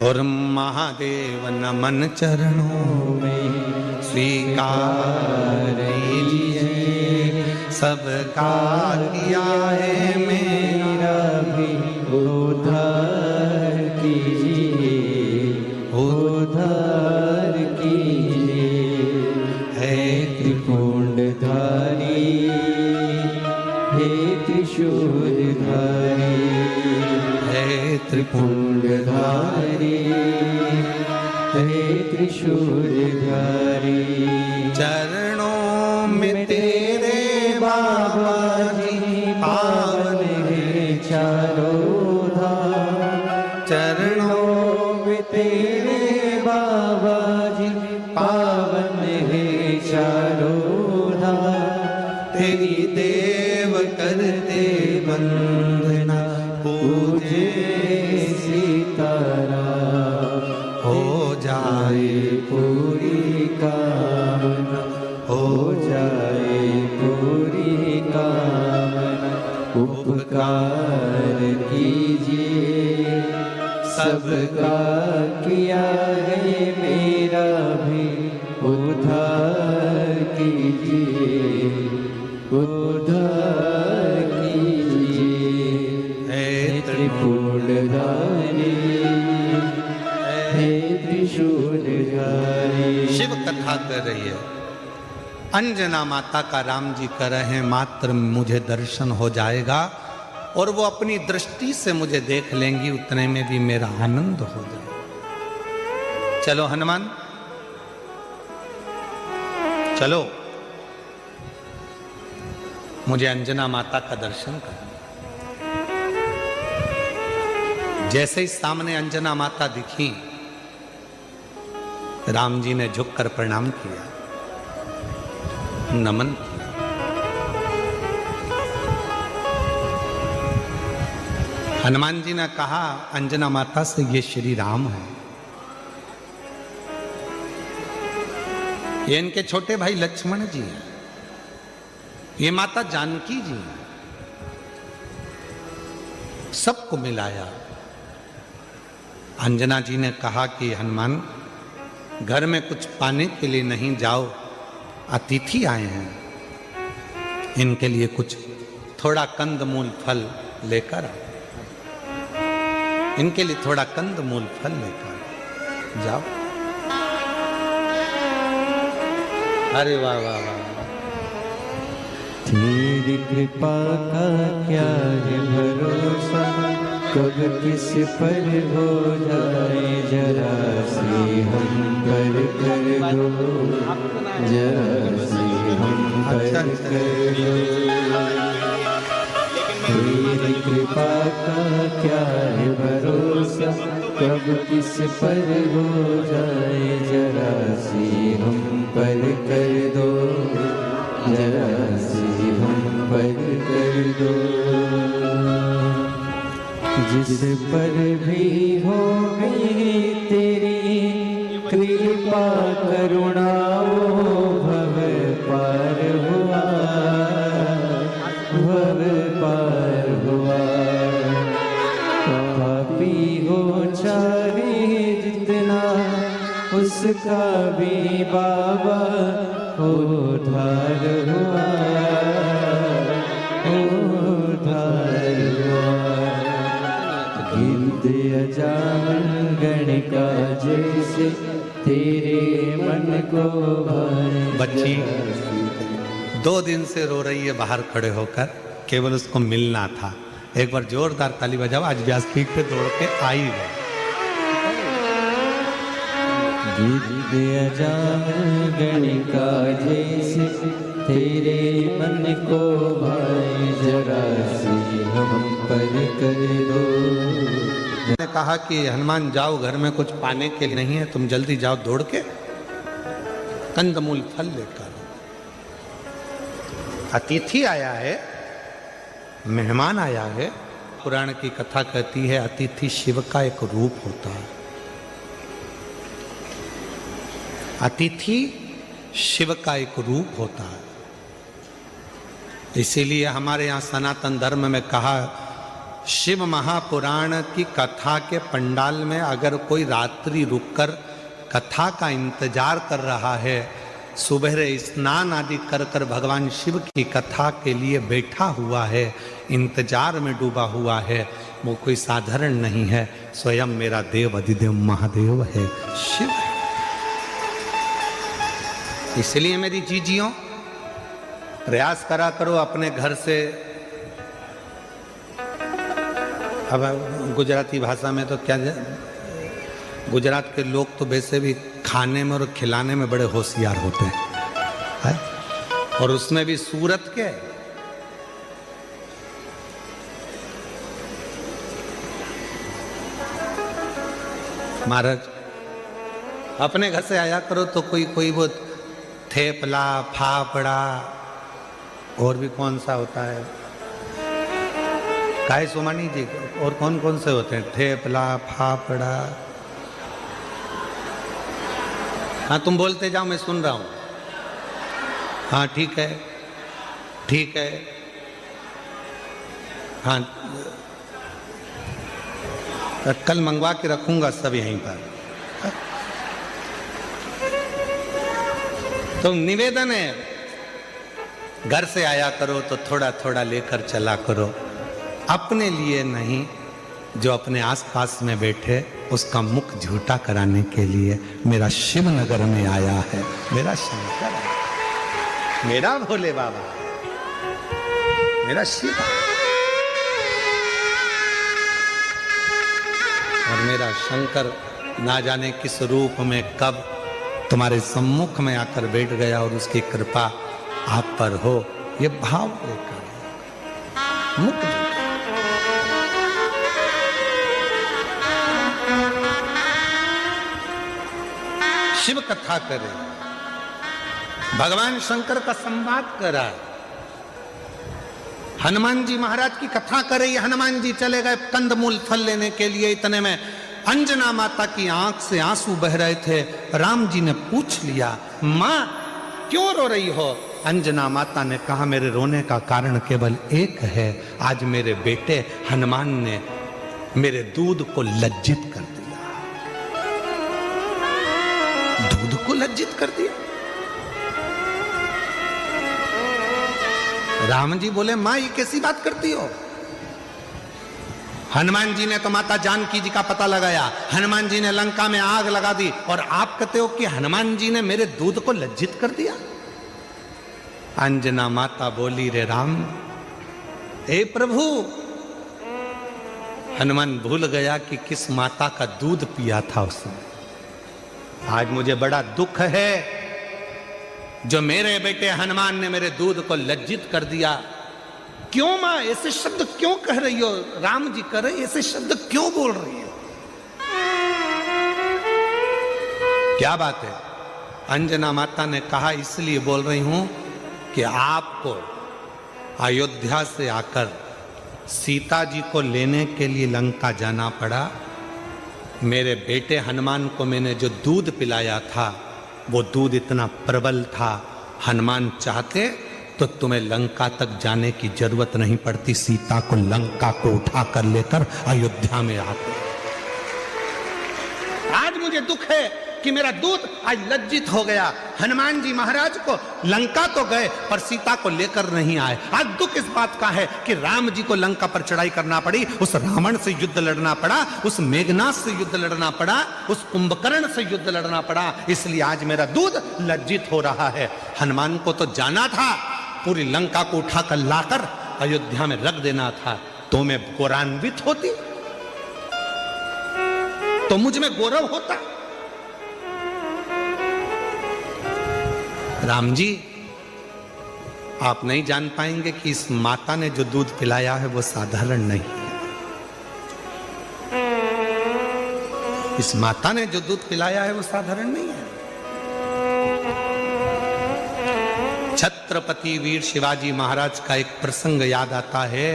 और महादेव नमन चरणों में स्वीकार लीजिए, सबका किया है मेरा भी उद्धार कीजिए, उद्धार कीजिए। है त्रिपुंडधारी, हे त्रिशूलधारी, हे त्रिपुंडधारी, हे त्रिशूलधारी। चरणों में तेरे बाबा जी पावन है चारों धाम, चरणों में तेरे बाबा जी पावन है चारों धाम। तेरी देव करते वंदना, पूजे सीताराम, हो जाए पूरी कामना, हो जाए पूरी कामना। उपकार कीजिए, सबका किया है मेरा भी उद्धार कीजिए, उद्धार कीजिए। हे त्रिपुंडधारी, हे त्रिशूलधारी। शिव कथा कर रही है, अंजना माता का राम जी कर रहे हैं, मात्र मुझे दर्शन हो जाएगा और वो अपनी दृष्टि से मुझे देख लेंगी, उतने में भी मेरा आनंद हो जाएगा। चलो हनुमान चलो, मुझे अंजना माता का दर्शन कर। जैसे ही सामने अंजना माता दिखी, राम जी ने झुककर प्रणाम किया, नमन किया। हनुमान जी ने कहा अंजना माता से, ये श्री राम है, ये इनके छोटे भाई लक्ष्मण जी हैं, ये माता जानकी जी हैं। सबको मिलाया। अंजना जी ने कहा कि हनुमान, घर में कुछ पाने के लिए नहीं जाओ, अतिथि आए हैं, इनके लिए कुछ थोड़ा कंदमूल फल लेकर आओ, इनके लिए थोड़ा कंदमूल फल लेकर जाओ। अरे वाह वाह वाह। तेरी कृपा का क्या है भरोसा, कब किस पर हो जाए जरा सी हम पर कर दो, जरा सी हम पर कर दो। तेरी कृपा का क्या है भरोसा, कब किस पर हो जाए जरा सी हम पर कर दो, जरा सी हम पर कर दो। जिस पर भी हो गई तेरी कृपा करुणा, वो भव पार हुआ, भव पार हुआ। पापी हो चाहे जितना, उसका भी बाबा उद्धार हुआ, उद्धार हुआ। गिद्ध अजामन गणिका जैसे तेरे मन को भाए। बच्ची 2 दिन से रो रही है बाहर खड़े होकर, केवल उसको मिलना था। एक बार जोरदार ताली बजाओ, आज व्यासपीठ पे दौड़ के आई गई। गिद्ध अजामन गणिका जैसे तेरे मन को भाए, जरा सी हम पर कर दो। मैंने कहा कि हनुमान जाओ, घर में कुछ पाने के लिए नहीं है, तुम जल्दी जाओ दौड़ के कंदमूल फल लेकर। अतिथि आया है, मेहमान आया है। पुराण की कथा कहती है अतिथि शिव का एक रूप होता है। अतिथि शिव का एक रूप होता है। इसीलिए हमारे यहाँ सनातन धर्म में कहा शिव महापुराण की कथा के पंडाल में अगर कोई रात्रि रुककर कथा का इंतजार कर रहा है, सुबह स्नान आदि कर कर भगवान शिव की कथा के लिए बैठा हुआ है, इंतजार में डूबा हुआ है, वो कोई साधारण नहीं है, स्वयं मेरा देव अधिदेव महादेव है, शिव है। इसलिए मेरी जीजियों, प्रयास करा करो अपने घर से। अब गुजराती भाषा में तो क्या, गुजरात के लोग तो वैसे भी खाने में और खिलाने में बड़े होशियार होते हैं, और उसमें भी सूरत के। महाराज अपने घर से आया करो तो कोई वो थेपला, फाफड़ा, और भी कौन सा होता है, काहे सोमानी जी, और कौन कौन से होते हैं, थेपला, फाफड़ा। हाँ तुम बोलते जाओ, मैं सुन रहा हूँ। हाँ ठीक है, ठीक है। हाँ कल मंगवा के रखूंगा सब यहीं पर। तो निवेदन है, घर से आया करो तो थोड़ा थोड़ा लेकर चला करो, अपने लिए नहीं, जो अपने आसपास में बैठे उसका मुख झूठा कराने के लिए मेरा शिव नगर में आया है, मेरा शंकर है, मेरा भोले बाबा, मेरा शिव, और मेरा शंकर ना जाने किस रूप में कब तुम्हारे सम्मुख में आकर बैठ गया, और उसकी कृपा आप पर हो, ये भाव लेकर मुख झूठा। शिव कथा करे, भगवान शंकर का संवाद करा, हनुमान जी महाराज की कथा करे। ये हनुमान जी चले गए कंदमूल फल लेने के लिए, इतने में अंजना माता की आंख से आंसू बह रहे थे। राम जी ने पूछ लिया, मां क्यों रो रही हो? अंजना माता ने कहा, मेरे रोने का कारण केवल एक है, आज मेरे बेटे हनुमान ने मेरे दूध को लज्जित कर दिया। दूध को लज्जित कर दिया? राम जी बोले, मां ये कैसी बात करती हो? हनुमान जी ने तो माता जानकी जी का पता लगाया, हनुमान जी ने लंका में आग लगा दी, और आप कहते हो कि हनुमान जी ने मेरे दूध को लज्जित कर दिया? अंजना माता बोली, रे राम, हे प्रभु, हनुमान भूल गया कि किस माता का दूध पिया था उसने। आज मुझे बड़ा दुख है जो मेरे बेटे हनुमान ने मेरे दूध को लज्जित कर दिया। क्यों मां ऐसे शब्द क्यों कह रही हो? राम जी कह रहे, ऐसे शब्द क्यों बोल रही हो? क्या बात है? अंजना माता ने कहा, इसलिए बोल रही हूं कि आपको अयोध्या से आकर सीता जी को लेने के लिए लंका जाना पड़ा। मेरे बेटे हनुमान को मैंने जो दूध पिलाया था, वो दूध इतना प्रबल था, हनुमान चाहते तो तुम्हें लंका तक जाने की जरूरत नहीं पड़ती, सीता को लंका को उठाकर लेकर अयोध्या में आते। आज मुझे दुख है कि मेरा दूध आज लज्जित हो गया। हनुमान जी महाराज को लंका तो गए पर सीता को लेकर नहीं आए। आज दुख इस बात का है कि राम जी को लंका पर चढ़ाई करना पड़ी, उस रावण से युद्ध लड़ना पड़ा, उस मेघनाथ से युद्ध लड़ना पड़ा, उस कुंभकर्ण से युद्ध लड़ना पड़ा, इसलिए आज मेरा दूध लज्जित हो रहा है। हनुमान को तो जाना था, पूरी लंका को उठाकर लाकर अयोध्या में रख देना था, तो मैं गौरवान्वित होती, तो मुझ में गौरव होता। राम जी, आप नहीं जान पाएंगे कि इस माता ने जो दूध पिलाया है वो साधारण नहीं है। इस माता ने जो दूध पिलाया है वो साधारण नहीं है। छत्रपति वीर शिवाजी महाराज का एक प्रसंग याद आता है।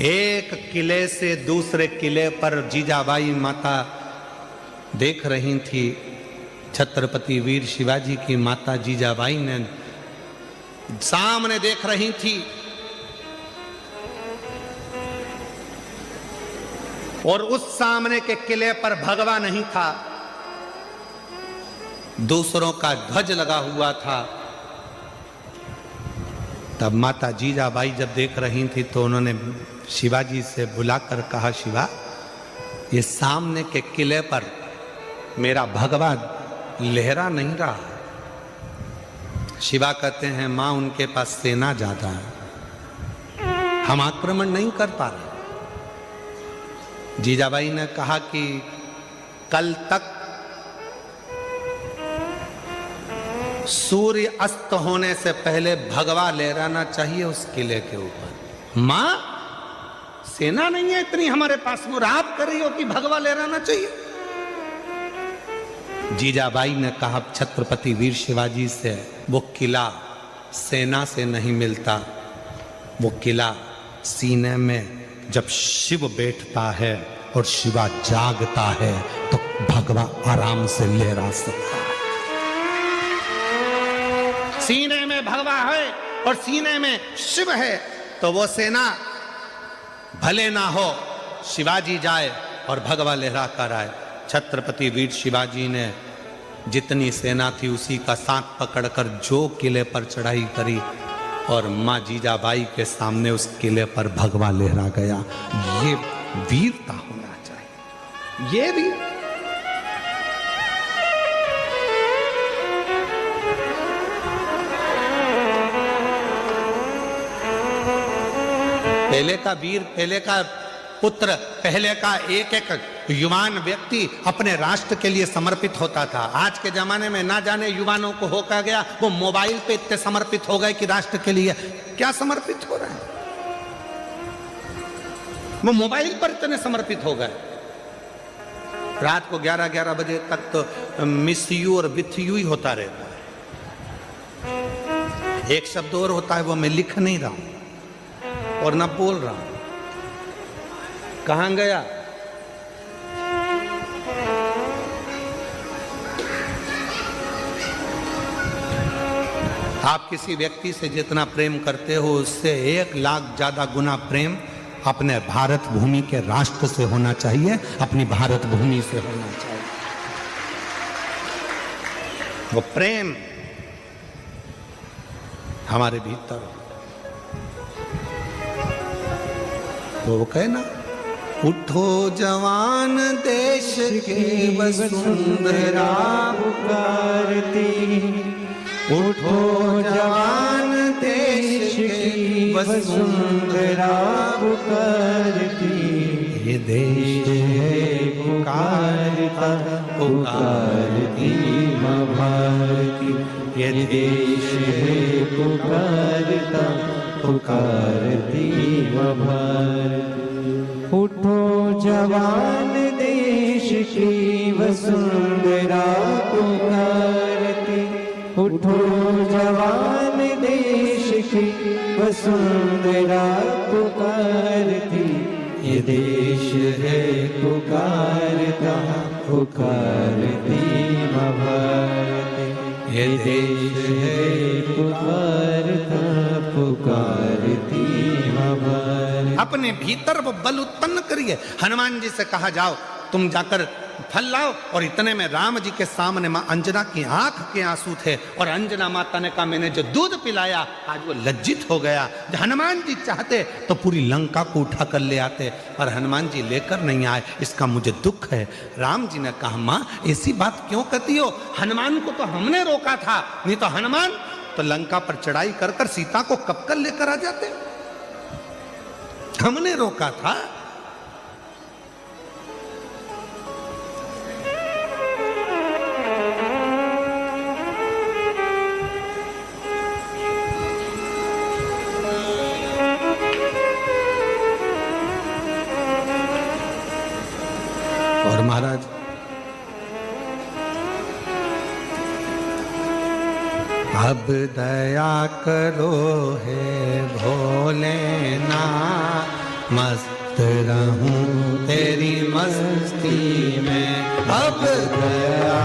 एक किले से दूसरे किले पर जीजाबाई माता देख रही थी। छत्रपति वीर शिवाजी की माता जीजाबाई ने सामने देख रही थी। और उस सामने के किले पर भगवा नहीं था, दूसरों का ध्वज लगा हुआ था। तब माता जीजाबाई जब देख रही थी तो उन्होंने शिवाजी से बुलाकर कहा, शिवा, ये सामने के किले पर मेरा भगवा लहरा नहीं रहा। शिवा कहते हैं, मां, उनके पास सेना ज्यादा है, हम आक्रमण नहीं कर पा रहे। जीजाबाई ने कहा कि कल तक सूर्य अस्त होने से पहले भगवा लहराना चाहिए उस किले के ऊपर। मां, सेना नहीं है इतनी हमारे पास, वो आप कर रही हो कि भगवा लहराना चाहिए। जीजाबाई ने कहा, छत्रपति वीर शिवाजी से वो किला सेना से नहीं मिलता, वो किला सीने में जब शिव बैठता है और शिवा जागता है तो भगवा आराम से लहरा सकता है। सीने में भगवा है और सीने में शिव है तो वो सेना भले ना हो, शिवाजी जाए और भगवा लहरा कर आए। छत्रपति वीर शिवाजी ने जितनी सेना थी उसी का साथ पकड़कर जो किले पर चढ़ाई करी और मां जीजाबाई के सामने उस किले पर भगवा लहरा गया। ये वीरता होना चाहिए, ये भी। पहले का वीर, पहले का पुत्र, पहले का एक एक युवान व्यक्ति अपने राष्ट्र के लिए समर्पित होता था। आज के जमाने में ना जाने युवानों को हो क्या गया, वो मोबाइल पे इतने समर्पित हो गए कि राष्ट्र के लिए क्या समर्पित हो रहे हैं, वो मोबाइल पर इतने समर्पित हो गए। रात को 11-11 बजे तक तो मिस यू और विथ यू ही होता रहता है। एक शब्द और होता है, वो मैं लिख नहीं रहा हूं और ना बोल रहा हूं। कहां गया? आप किसी व्यक्ति से जितना प्रेम करते हो उससे 1 लाख ज्यादा गुना प्रेम अपने भारत भूमि के राष्ट्र से होना चाहिए, अपनी भारत भूमि से होना चाहिए। वो प्रेम हमारे भीतर, तो वो कहे ना, उठो जवान देश के वसुंधरा पुकारती, उठो जवान देश की वसुंधरा पुकारती। ये देश है पुकारता पुकारती माँ भारती, ये देश है पुकारता पुकारती माँ भारती। उठो जवान देश की वसुंधरा पुकारती, उठो जवान देश की वसुंधरा पुकारती। ये देश है पुकारता पुकारती माँ भारती, ये देश है पुकारता पुकारती माँ भारती। अपने भीतर वो बल उत्पन्न करिए। हनुमान जी से कहा, जाओ तुम जाकर फल लाओ, और इतने में राम जी के सामने मां अंजना की आंख के आंसू थे और अंजना माता ने कहा, मैंने जो दूध पिलाया आज वो लज्जित हो गया। हनुमान जी चाहते तो पूरी लंका को उठा कर ले आते, पर हनुमान जी लेकर नहीं आए, इसका मुझे दुख है। राम जी ने कहा, मां ऐसी बात क्यों कहती हो, हनुमान को तो हमने रोका था, नहीं तो हनुमान तो लंका पर चढ़ाई कर कर सीता को कब कर लेकर आ जाते, हमने रोका था। और महाराज अब दया करो हे भोलेनाथ, मस्त रहूं तेरी मस्ती में, अब दया